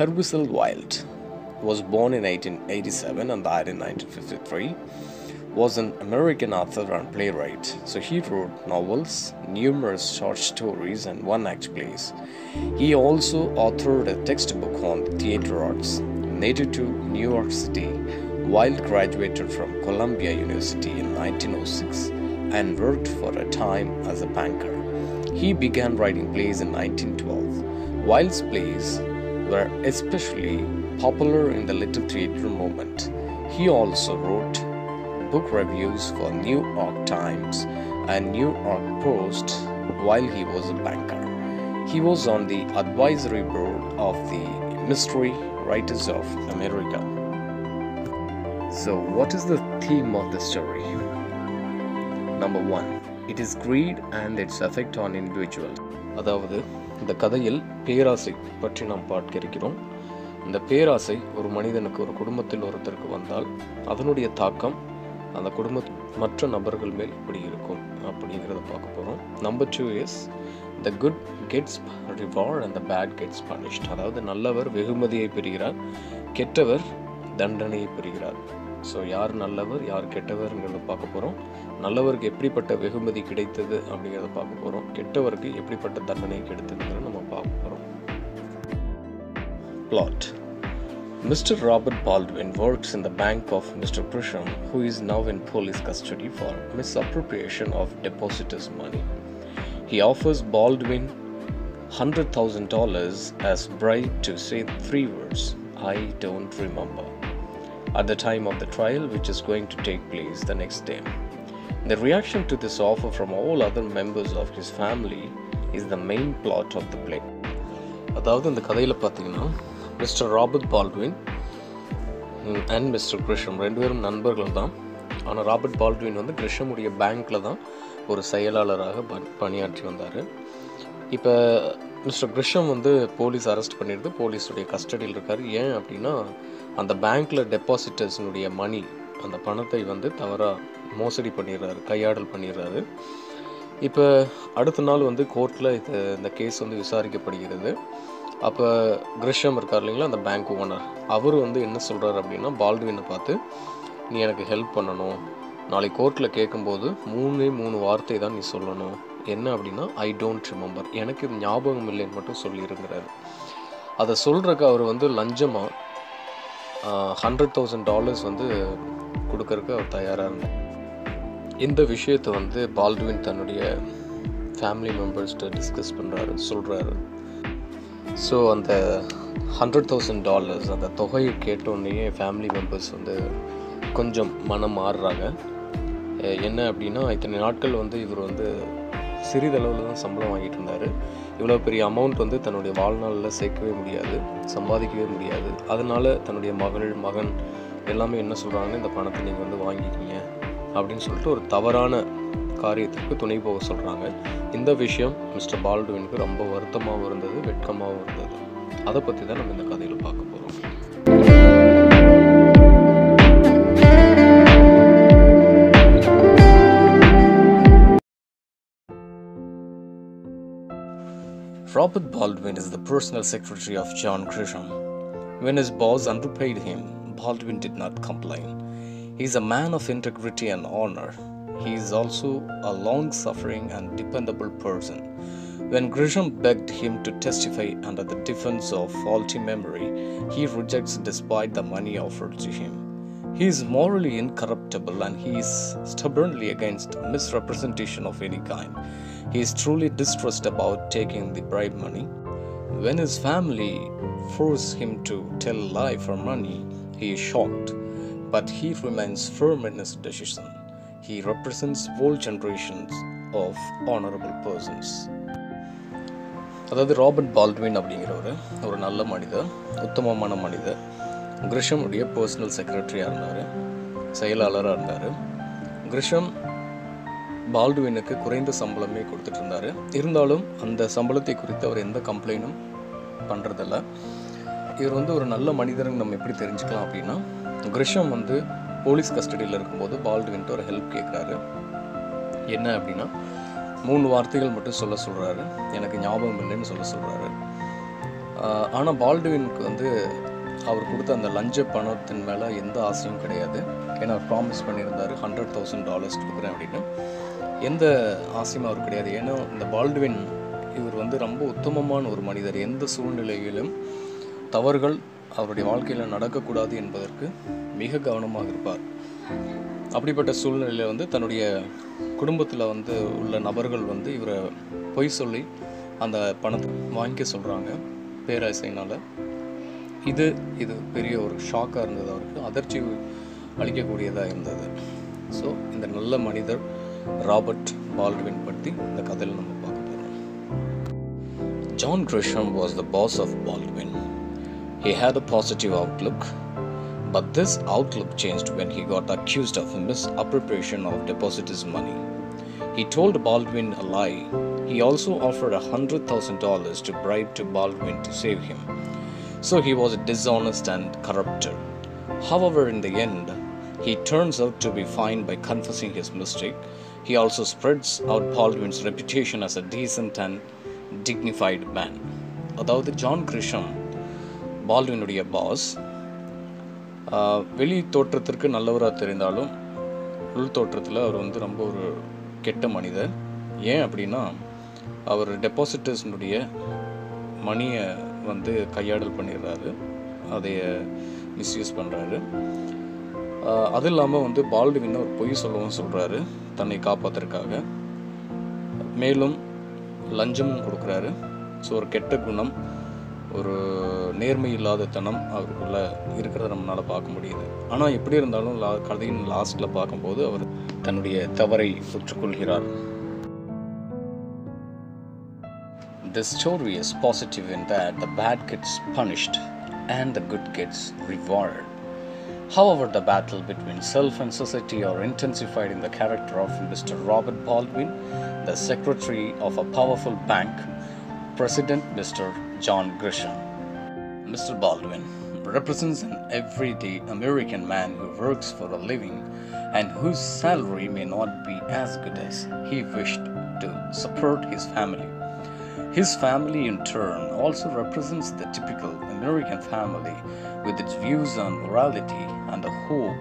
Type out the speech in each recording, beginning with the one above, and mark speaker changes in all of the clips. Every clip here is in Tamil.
Speaker 1: Percival Wilde was born in 1887 and died in 1953. Was an American author and playwright. So he wrote novels, numerous short stories, and one-act plays. He also authored a textbook on theatre arts. Native to New York City, Wilde graduated from Columbia University in 1906 and worked for a time as a banker. He began writing plays in 1912. Wilde's plays were especially popular in the Little Theatre movement. He also wrote book reviews for New York Times and New York Post while he was a banker. He was on the advisory board of the Mystery Writers of America. So, what is the theme of the story? Number 1. It is greed and its effect on individuals. அதாவது இந்த கதையில் பேராசை பற்றி நாம் பார்க்க இருக்கிறோம். இந்த பேராசை ஒரு மனிதனுக்கு ஒரு குடும்பத்தில் ஒருத்தருக்கு வந்தால் அதனுடைய தாக்கம் அந்த குடும்ப மற்ற நபர்கள் மேல் எப்படி இருக்கும் அப்படிங்கிறத பார்க்க போகிறோம். Number 2 is the good gets reward and the bad gets punished. அதாவது நல்லவர் வெகுமதியை பெறுகிறார், கெட்டவர் தண்டனையை பெறுகிறார். ஸோ யார் நல்லவர் யார் கெட்டவர்ங்கிறத பார்க்க போகிறோம். நல்லவருக்கு எப்படிப்பட்ட வெகுமதி கிடைத்தது அப்படிங்கிறத பார்க்க போகிறோம். கெட்டவருக்கு எப்படிப்பட்ட தண்டனை கிடைத்ததுங்கிறத நம்ம பார்க்க போகிறோம். Plot. Mr. Robert Baldwin works in the bank of Mr. Grisham, who is now in police custody for misappropriation of depositors' money. He offers Baldwin $100,000 as bribe to say 3 words, "I don't remember," at the time of the trial, which is going to take place the next day. The reaction to this offer from all other members of his family is the main plot of the play. அதாவது இந்த கதையில் பார்த்தீங்கன்னா mister Robert Baldwin and mister Grisham 2 பேரும் நண்பர்கள் தான். ஆனால் ராபர்ட் பால்ட்வின் வந்து கிரிஷமுடைய பேங்க்கில் தான் ஒரு செயலாளராக பணியாற்றி வந்தார். இப்போ மிஸ்டர் கிரிஷம் வந்து போலீஸ் அரெஸ்ட் பண்ணிடுது, போலீஸுடைய கஸ்டடியில் இருக்கார். ஏன் அப்படின்னா அந்த பேங்க்கில் டெபாசிட்டர்ஸினுடைய மணி அந்த பணத்தை வந்து தவறாக மோசடி பண்ணிடுறாரு, கையாடல் பண்ணிடுறாரு. இப்போ அடுத்த நாள் வந்து கோர்ட்டில் இந்த கேஸ் வந்து விசாரிக்கப்படுகிறது. அப்போ கிரிஷம் இருக்கார் இல்லைங்களா, அந்த பேங்க் ஓனர், அவர் வந்து என்ன சொல்கிறார் அப்படின்னா பால்ட்வினை பார்த்து, நீ எனக்கு ஹெல்ப் பண்ணணும், நாளைக்கு கோர்ட்டில் கேட்கும்போது 3 வார்த்தை தான் நீ சொல்லணும். என்ன அப்படின்னா ஐ டோன்ட் ரிமெம்பர், எனக்கு இது ஞாபகம் இல்லைன்னு மட்டும் சொல்லியிருக்கிறாரு. அதை சொல்கிறக்கு அவர் வந்து லஞ்சமாக $100,000 வந்து கொடுக்கறக்கு அவர் தயாராக இருந்தார். இந்த விஷயத்தை வந்து பால்ட்வின் தன்னுடைய ஃபேமிலி மெம்பர்ஸ்கிட்ட டிஸ்கஸ் பண்ணுறாரு, சொல்கிறாரு. ஸோ அந்த $100,000 அந்த தொகையை கேட்டோன்னே ஃபேமிலி மெம்பர்ஸ் வந்து கொஞ்சம் மனம் மாறுறாங்க. என்ன அப்படின்னா இத்தனை நாட்கள் வந்து இவர் வந்து சிறிதளவில் தான் சம்பளம் வாங்கிட்டு இருந்தார். இவ்வளோ பெரிய அமௌண்ட் வந்து தன்னுடைய வாழ்நாளில் சேர்க்கவே முடியாது, சம்பாதிக்கவே முடியாது. அதனால் தன்னுடைய மகன் எல்லாமே என்ன சொல்கிறாங்கன்னு, இந்த பணத்தை நீங்கள் வந்து வாங்கிக்கிங்க அப்படின்னு சொல்லிட்டு ஒரு தவறான காரியத்திற்கு துணை போக சொல்கிறாங்க. இந்த விஷயம் மிஸ்டர் பால்ட்வினுக்கு ரொம்ப வருத்தமாகவும் இருந்தது, வெட்கமாகவும் இருந்தது. அதை பற்றி தான் நம்ம இந்த கதையில் பார்க்க போகிறோம். Robert Baldwin is the personal secretary of John Grisham. When his boss underpaid him, Baldwin did not complain. He is a man of integrity and honor. He is also a long-suffering and dependable person. When Grisham begged him to testify under the defense of faulty memory, he rejects despite the money offered to him. He is morally incorruptible and he is stubbornly against misrepresentation of any kind. He is truly distressed about taking the bribe money. When his family force him to tell a lie for money, he is shocked, but he remains firm in his decision. He represents whole generations of honorable persons. அதாவது ராபர்ட் பால்ட்வின் அப்படிங்கிறவர் ஒரு நல்ல மனிதர், உத்தமமான மனிதர். கிரிஷமுடைய பர்சனல் செக்ரட்டரியாக இருந்தார், செயலாளராக இருந்தார். கிரிஷம் பால்ட்வினுக்கு குறைந்த சம்பளமே கொடுத்துட்டு இருந்தார். இருந்தாலும் அந்த சம்பளத்தை குறித்து அவர் எந்த கம்ப்ளைண்டும் பண்ணுறதில்ல. இவர் வந்து ஒரு நல்ல மனிதர்னு நம்ம எப்படி தெரிஞ்சுக்கலாம் அப்படின்னா, கிரிஷம் வந்து போலீஸ் கஸ்டடியில் இருக்கும்போது பால்ட்வின்ட்டு ஒரு ஹெல்ப் கேட்குறாரு. என்ன அப்படின்னா 3 வார்த்தைகள் மட்டும் சொல்கிறாரு, எனக்கு ஞாபகம் இல்லைன்னு சொல்கிறாரு.
Speaker 2: ஆனால் பால்டுவினுக்கு வந்து அவர் கொடுத்த அந்த லஞ்ச பணத்தின் மேலே எந்த ஆசையும் கிடையாது. ஏன்னா அவர் ப்ராமிஸ் பண்ணியிருந்தார் $100,000 கொடுக்குறேன் அப்படின்னு. எந்த ஆசையும் அவர் கிடையாது. ஏன்னா இந்த பால்டுவின் இவர் வந்து ரொம்ப உத்தமமான ஒரு மனிதர். எந்த சூழ்நிலையிலும் தவறுகள் அவருடைய வாழ்க்கையில் நடக்கக்கூடாது என்பதற்கு மிக கவனமாக இருப்பார். அப்படிப்பட்ட சூழ்நிலையில் வந்து தன்னுடைய குடும்பத்தில் வந்து உள்ள நபர்கள் வந்து இவரை பொய் சொல்லி அந்த பணத்தை வாங்கிக்க சொல்கிறாங்க பேராசையினால். இது பெரிய ஒரு ஷாக்காக இருந்தது, அவருக்கு அதிர்ச்சி அளிக்கக்கூடியதாக இருந்தது. ஸோ இந்த நல்ல மனிதர் ராபர்ட் பால்டுவின் பற்றி இந்த கதையில் நம்ம பார்க்க போகிறோம். John Grisham was the boss of Baldwin. He had a positive outlook, but this outlook changed when he got accused of misappropriation of depositors' money. He told Baldwin a lie. He also offered $100,000 to bribe to Baldwin to save him. So he was dishonest and corrupted. However, in the end, he turns out to be fine by confessing his mistake. He also spreads out Baldwin's reputation as a decent and dignified man. அதாவது ஜான் கிரிஷம் பால்டுவினுடைய பாஸ். வெளி தோற்றத்திற்கு நல்லவராக தெரிந்தாலும் உள் தோற்றத்தில் அவர் வந்து ரொம்ப ஒரு கெட்ட மனிதர். ஏன் அப்படின்னா அவர் டெபாசிட்டர்ஸ்னுடைய மணியை வந்து கையாடல் பண்ணிடுறாரு, அதை மிஸ்யூஸ் பண்ணுறாரு. அது இல்லாமல் வந்து பால்டுவின் ஒரு பொய் சொல்லவும் சொல்கிறாரு தன்னை காப்பாற்றுறதுக்காக. மேலும் லஞ்சமும் கொடுக்குறாரு. ஸோ ஒரு கெட்ட குணம், ஒரு நேர்மை இல்லாத தனம் அவருக்குள்ளே இருக்கிறத நம்மளால் பார்க்க முடியுது. ஆனால் எப்படி இருந்தாலும் கதையின் லாஸ்ட்டில் பார்க்கும்போது அவர் தன்னுடைய தவறை ஒற்றுக்கொள்கிறார். This story is positive in that the bad gets punished and the good gets rewarded. However, the battle between self and society are intensified in the character of Mr. Robert Baldwin, the secretary of a powerful bank, President Mr. John Grisham. Mr. Baldwin represents an everyday American man who works for a living and whose salary may not be as good as he wished to support his family. His family, in turn, also represents the typical American family with its views on morality and the hope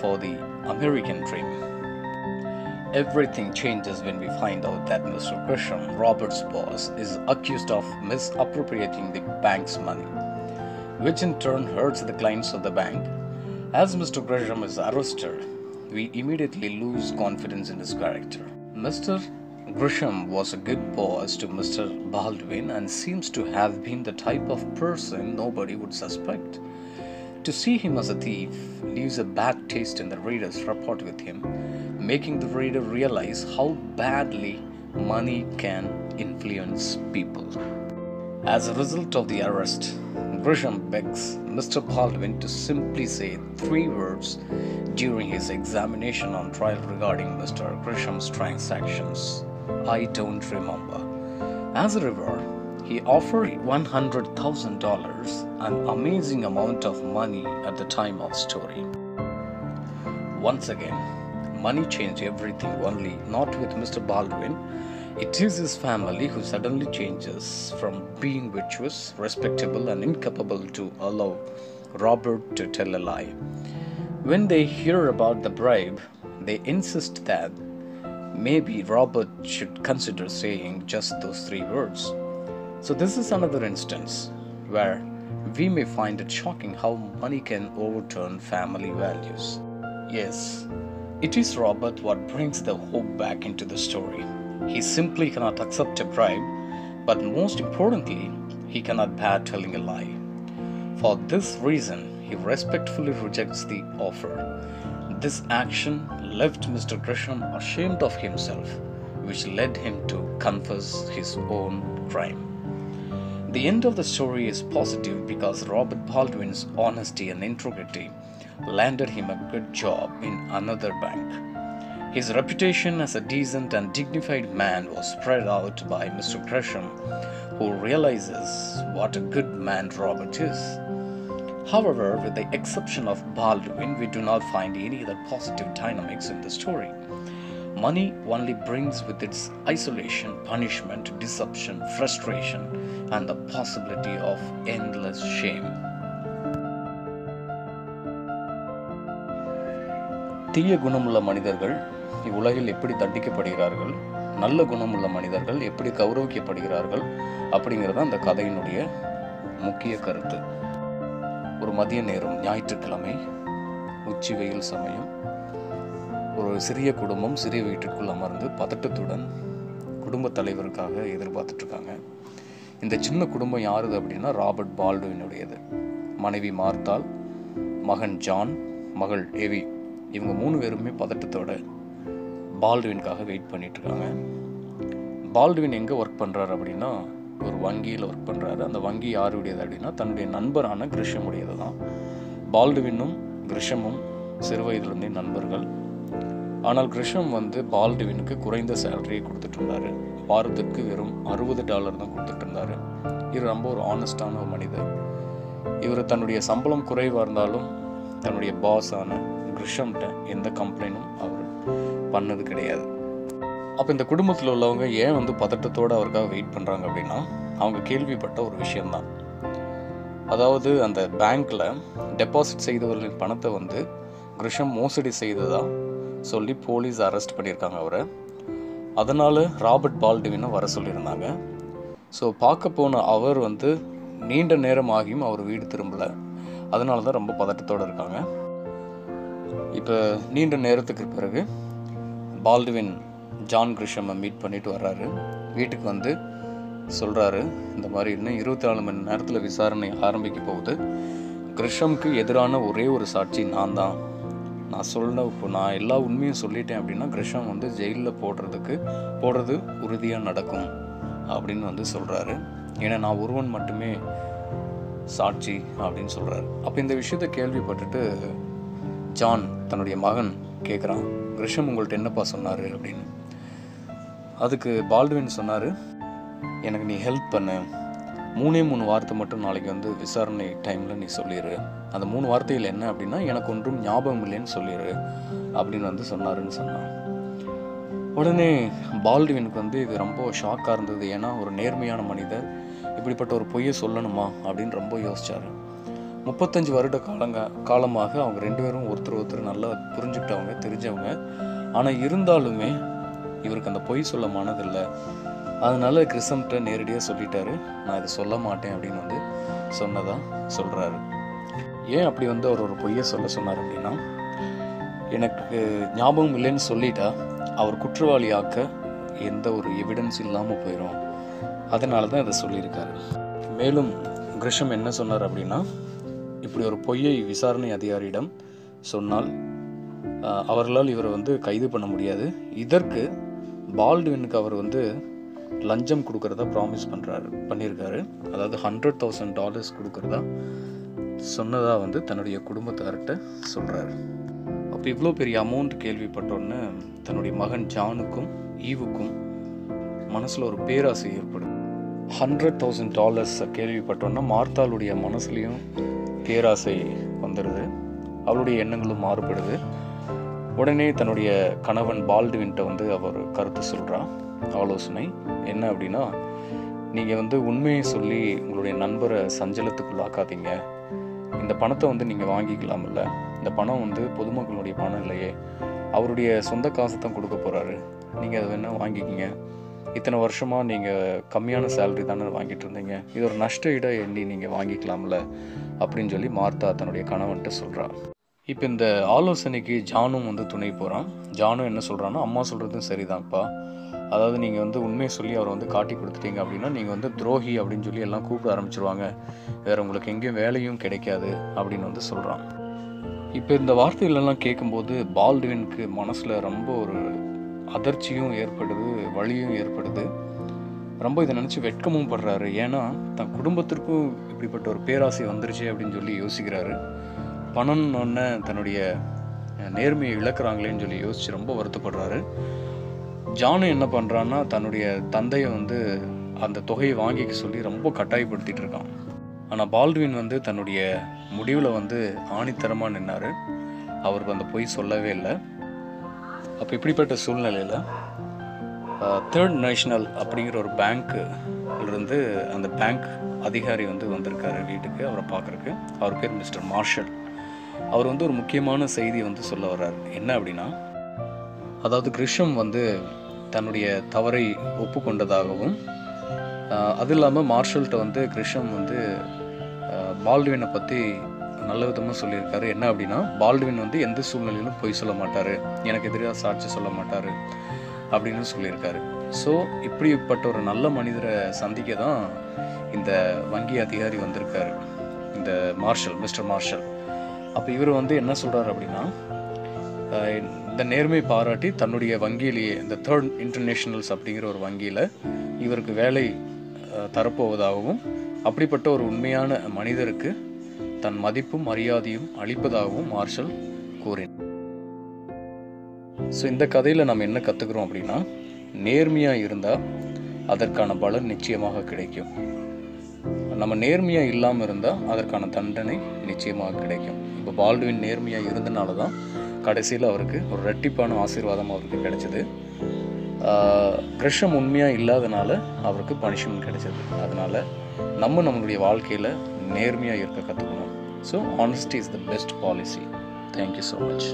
Speaker 2: for the American dream. Everything changes when we find out that Mr. Grisham, Robert's boss, is accused of misappropriating the bank's money, which in turn hurts the clients of the bank. As Mr. Grisham is arrested, we immediately lose confidence in his character. Mr. Grisham was a good boss to Mr. Baldwin and seems to have been the type of person nobody would suspect. To see him as a thief leaves a bad taste in the reader's rapport with him, making the reader realize how badly money can influence people. As a result of the arrest, Grisham begs Mr. Baldwin to simply say 3 words during his examination on trial regarding Mr. Grisham's transactions. I don't remember. As a reward, he offered $100,000, an amazing amount of money at the time of story. Once again, money changed everything, only not with Mr. Baldwin. It is his family who suddenly changes from being virtuous, respectable, and incapable to allow Robert to tell a lie. When they hear about the bribe, they insist that maybe Robert should consider saying just those 3 words. So this is another instance where we may find it shocking how money can overturn family values. Yes, it is Robert what brings the hope back into the story. He simply cannot accept a bribe, but most importantly, he cannot bear telling a lie. For this reason, he respectfully rejects the offer. This action left Mr. Grisham ashamed of himself, which led him to confess his own crime. The end of the story is positive because Robert Baldwin's honesty and integrity landed him a good job in another bank. His reputation as a decent and dignified man was spread out by Mr. Grisham, who realizes what a good man Robert is. However, with the exception of Baldwin, we do not find any other positive dynamics in the story. Money only brings with its isolation, punishment, deception, frustration, and the possibility of endless shame. தீய குணமுள்ள மனிதர்கள் இவ்வுலகில் எப்படி தண்டிக்கப்படுகிறார்கள், நல்ல குணமுள்ள மனிதர்கள் எப்படி கௌரவிக்கப்படுகிறார்கள் அப்படிங்கிறது அந்த கதையினுடைய முக்கிய கருத்து. ஒரு மதிய நேரம், ஞாயிற்றுக்கிழமை, உச்சி வெயில் சமயம், ஒரு சிறிய குடும்பம் சிறிய வீட்டிற்குள் அமர்ந்து பதட்டத்துடன் குடும்ப தலைவருக்காக எதிர்பார்த்துட்டு இருக்காங்க. இந்த சின்ன குடும்பம் யாருது அப்படின்னா ராபர்ட் பால்டுவினுடையது. மனைவி மார்த்தாள், மகன் ஜான், மகள் எவி, இவங்க 3 பேருமே பதட்டத்தோட பால்டுவினுக்காக வெயிட் பண்ணிட்டு இருக்காங்க. பால்டுவின் எங்கே ஒர்க் பண்ணுறாரு அப்படின்னா ஒரு வங்கியில் ஒர்க் பண்ணுறாரு. அந்த வங்கி யாருடையது அப்படின்னா தன்னுடைய நண்பரான கிரிஷமுடையது தான். பால்டுவினும் கிரிஷமும் சிறு வயதிலிருந்தே நண்பர்கள். ஆனால் கிரிஷம் பால்டுவினுக்கு குறைந்த சேலரியை கொடுத்துட்டு இருந்தாரு. வாரத்திற்கு வெறும் $60 தான் கொடுத்துட்டு இருந்தாரு. இவர் ரொம்ப ஒரு ஆனஸ்டான ஒரு மனிதர். இவர் தன்னுடைய சம்பளம் குறைவாக இருந்தாலும் தன்னுடைய பாஸான கிரிஷம்கிட்ட எந்த கம்ப்ளைண்டும் அவர் பண்ணது கிடையாது. அப்போ இந்த குடும்பத்தில் உள்ளவங்க ஏன் பதட்டத்தோடு அவருக்காக வெயிட் பண்ணுறாங்க அப்படின்னா அவங்க கேள்விப்பட்ட ஒரு விஷயம்தான். அதாவது அந்த பேங்க்கில் டெபாசிட் செய்தவர்களின் பணத்தை கிரிஷம் மோசடி செய்ததா சொல்லி போலீஸ் அரெஸ்ட் பண்ணியிருக்காங்க அவரை. அதனால் ராபர்ட் பால்டுவினை வர சொல்லியிருந்தாங்க. ஸோ பார்க்க போன அவர் நீண்ட நேரம் ஆகியும் அவர் வீடு திரும்பலை. அதனால தான் ரொம்ப பதட்டத்தோடு இருக்காங்க. இப்போ நீண்ட நேரத்துக்கு பிறகு பால்டுவின் ஜான் கிரிஷமை மீட் பண்ணிட்டு வர்றாரு. வீட்டுக்கு சொல்கிறாரு, இந்த மாதிரி இன்னும் 24 மணி நேரத்தில் விசாரணை ஆரம்பிக்க போகுது. கிரிஷம்க்கு எதிரான ஒரே ஒரு சாட்சி நான் தான். நான் எல்லா உண்மையும் சொல்லிட்டேன் அப்படின்னா கிரிஷம் ஜெயிலில் போடுறது உறுதியாக நடக்கும் அப்படின்னு சொல்கிறாரு. ஏன்னா நான் ஒருவன் மட்டுமே சாட்சி அப்படின்னு சொல்கிறாரு. அப்போ இந்த விஷயத்தை கேள்விப்பட்டுட்டு ஜான் தன்னுடைய மகன் கேட்குறான், கிரிஷம் உங்கள்கிட்ட என்னப்பா சொன்னார் அப்படின்னு. அதுக்கு பால்டுவின் சொன்னார், எனக்கு நீ ஹெல்ப் பண்ணு, 3 வார்த்தை மட்டும் நாளைக்கு விசாரணை டைமில் நீ சொல்லிடு. அந்த 3 வார்த்தைகள் என்ன அப்படின்னா எனக்கு ஒன்றும் ஞாபகம் இல்லைன்னு சொல்லிடு அப்படின்னு சொன்னாருன்னு சொன்னான். உடனே பால்டுவினுக்கு இது ரொம்ப ஷாக்காக இருந்தது. ஏன்னா ஒரு நேர்மையான மனிதர் இப்படிப்பட்ட ஒரு பொய்யை சொல்லணுமா அப்படின்னு ரொம்ப யோசிச்சார். 35 வருட காலமாக அவங்க 2 பேரும் ஒருத்தர் நல்லா புரிஞ்சுக்கிட்டவங்க, தெரிஞ்சவங்க. ஆனால் இருந்தாலுமே இவருக்கு அந்த பொய் சொல்ல மனதில்லை. அதனால கிரிஷம்கிட்ட நேரடியாக சொல்லிட்டாரு, நான் இதை சொல்ல மாட்டேன் அப்படின்னு சொன்னதா சொல்கிறாரு. ஏன் அப்படி அவர் ஒரு பொய்யை சொல்ல சொன்னார் அப்படின்னா எனக்கு ஞாபகம் இல்லைன்னு சொல்லிட்டா அவர் குற்றவாளியாக்க எந்த ஒரு எவிடன்ஸ் இல்லாமல் போயிடும். அதனால தான் இதை சொல்லியிருக்காரு. மேலும் கிரிஷம் என்ன சொன்னார் அப்படின்னா இப்படி ஒரு பொய்யை விசாரணை அதிகாரியிடம் சொன்னால் அவர்களால் இவரை கைது பண்ண முடியாது. இதற்கு பால்டுவினுக்கு அவர் லஞ்சம் கொடுக்கறதா ப்ராமிஸ் பண்ணியிருக்காரு. அதாவது $100,000 கொடுக்கறதா சொன்னதா தன்னுடைய குடும்பத்தார்கிட்ட சொல்கிறாரு. அப்போ இவ்வளோ பெரிய அமௌண்ட் கேள்விப்பட்டோன்னு தன்னுடைய மகன் ஜானுக்கும் ஈவுக்கும் மனசில் ஒரு பேராசை ஏற்படுது. $100,000 கேள்விப்பட்டோன்னா மார்த்தாளுடைய மனசுலையும் பேராசை வந்துடுது. அவளுடைய எண்ணங்களும் மாறுபடுது. உடனே தன்னுடைய கணவன் பால்டுவின்ட்ட அவர் கருத்து சொல்கிறா, ஆலோசனை என்ன அப்படின்னா நீங்கள் உண்மையை சொல்லி உங்களுடைய நண்பரை சஞ்சலத்துக்குள்ளாக்காதீங்க. இந்த பணத்தை நீங்கள் வாங்கிக்கலாம்ல. இந்த பணம் பொதுமக்களுடைய பணம் இல்லையே, அவருடைய சொந்த காசை தான் கொடுக்க போகிறாரு. நீங்கள் அதை வேணால் வாங்கிக்கிங்க. இத்தனை வருஷமாக நீங்கள் கம்மியான சேலரி தானே வாங்கிட்டு இருந்தீங்க, இது ஒரு நஷ்ட ஈடாக எண்ணி நீங்கள் வாங்கிக்கலாம்ல அப்படின்னு சொல்லி மார்த்தா தன்னுடைய கணவன்கிட்ட சொல்கிறா. இப்போ இந்த ஆலோசனைக்கு ஜானும் துணை போகிறான். ஜானும் என்ன சொல்கிறான்னா, அம்மா சொல்கிறதும் சரிதான்ப்பா. அதாவது நீங்கள் உண்மையை சொல்லி அவரை காட்டி கொடுத்துட்டீங்க அப்படின்னா நீங்கள் துரோகி அப்படின்னு சொல்லி எல்லாம் கூப்பிட ஆரம்பிச்சிருவாங்க, வேறு உங்களுக்கு எங்கேயும் வேலையும் கிடைக்காது அப்படின்னு சொல்கிறான். இப்போ இந்த வார்த்தைகளெல்லாம் கேட்கும்போது பால்டுவினுக்கு மனசில் ரொம்ப ஒரு அதிர்ச்சியும் ஏற்படுது, வலியும் ஏற்படுது. ரொம்ப இதை நினச்சி வெட்கமும் படுறாரு. ஏன்னா தன் குடும்பத்திற்கும் இப்படிப்பட்ட ஒரு பேராசை வந்துருச்சு அப்படின்னு சொல்லி யோசிக்கிறாரு. பணம்னு தன்னுடைய நேர்மையை இழக்கிறாங்களேன்னு சொல்லி யோசித்து ரொம்ப வருத்தப்படுறாரு. ஜானு என்ன பண்ணுறான்னா தன்னுடைய தந்தையை அந்த தொகையை வாங்கிக்க சொல்லி ரொம்ப கட்டாயப்படுத்திட்டு இருக்கான். ஆனால் பால்டுவின் தன்னுடைய முடிவில் ஆணித்தரமாக நின்னார். அவருக்கு அந்த பொய் சொல்லவே இல்லை. அப்போ இப்படிப்பட்ட சூழ்நிலையில் தேர்ட் நேஷனல் அப்படிங்கிற ஒரு பேங்க்கு இருந்து அந்த பேங்க் அதிகாரி வந்து வந்திருக்காரு வீட்டுக்கு அவரை பார்க்குறக்கு. அவர் பேர் மிஸ்டர் மார்ஷல். அவர் வந்து ஒரு முக்கியமான செய்தி வந்து சொல்ல வர்றார். என்ன அப்படின்னா, அதாவது கிரிஷம் வந்து தன்னுடைய தவறை ஒப்புக்கொண்டதாகவும், அது இல்லாமல் மார்ஷல்கிட்ட வந்து கிரிஷம் வந்து பால்டுவினை பற்றி நல்ல விதமாக சொல்லியிருக்காரு. என்ன அப்படின்னா, பால்டுவின் வந்து எந்த சூழ்நிலையிலும் பொய் சொல்ல மாட்டார், எனக்கு எதிராக சாட்சி சொல்ல மாட்டார் அப்படின்னு சொல்லியிருக்காரு. ஸோ இப்படிப்பட்ட ஒரு நல்ல மனிதரை சந்திக்க தான் இந்த வங்கி அதிகாரி வந்திருக்காரு, இந்த மார்ஷல், மிஸ்டர் மார்ஷல். அப்போ இவர் வந்து என்ன சொல்கிறார் அப்படின்னா, இந்த நேர்மை பாராட்டி தன்னுடைய வங்கியிலேயே இந்த 3rd இன்டர்நேஷ்னல்ஸ் அப்படிங்கிற ஒரு வங்கியில் இவருக்கு வேலை தரப்போவதாகவும், அப்படிப்பட்ட ஒரு உண்மையான மனிதருக்கு தன் மதிப்பும் மரியாதையும் அளிப்பதாகவும் மார்ஷல் கூறினார். ஸோ இந்த கதையில் நம்ம என்ன கற்றுக்குறோம் அப்படின்னா, நேர்மையாக இருந்தால் அதற்கான பலன் நிச்சயமாக கிடைக்கும். நம்ம நேர்மையாக இல்லாமல் இருந்தால் அதற்கான தண்டனை நிச்சயமாக கிடைக்கும். இப்போ பால்டுவின் நேர்மையாக இருந்தனால தான் கடைசியில் அவருக்கு ஒரு இரட்டிப்பான ஆசீர்வாதம் அவருக்கு கிடைச்சது. கிரிஷம் உண்மையாக இல்லாதனால அவருக்கு பனிஷ்மெண்ட் கிடைச்சது. அதனால் நம்மளுடைய வாழ்க்கையில் நேர்மையாக இருக்க கற்றுக்கணும். So honesty is the best policy. Thank you so much.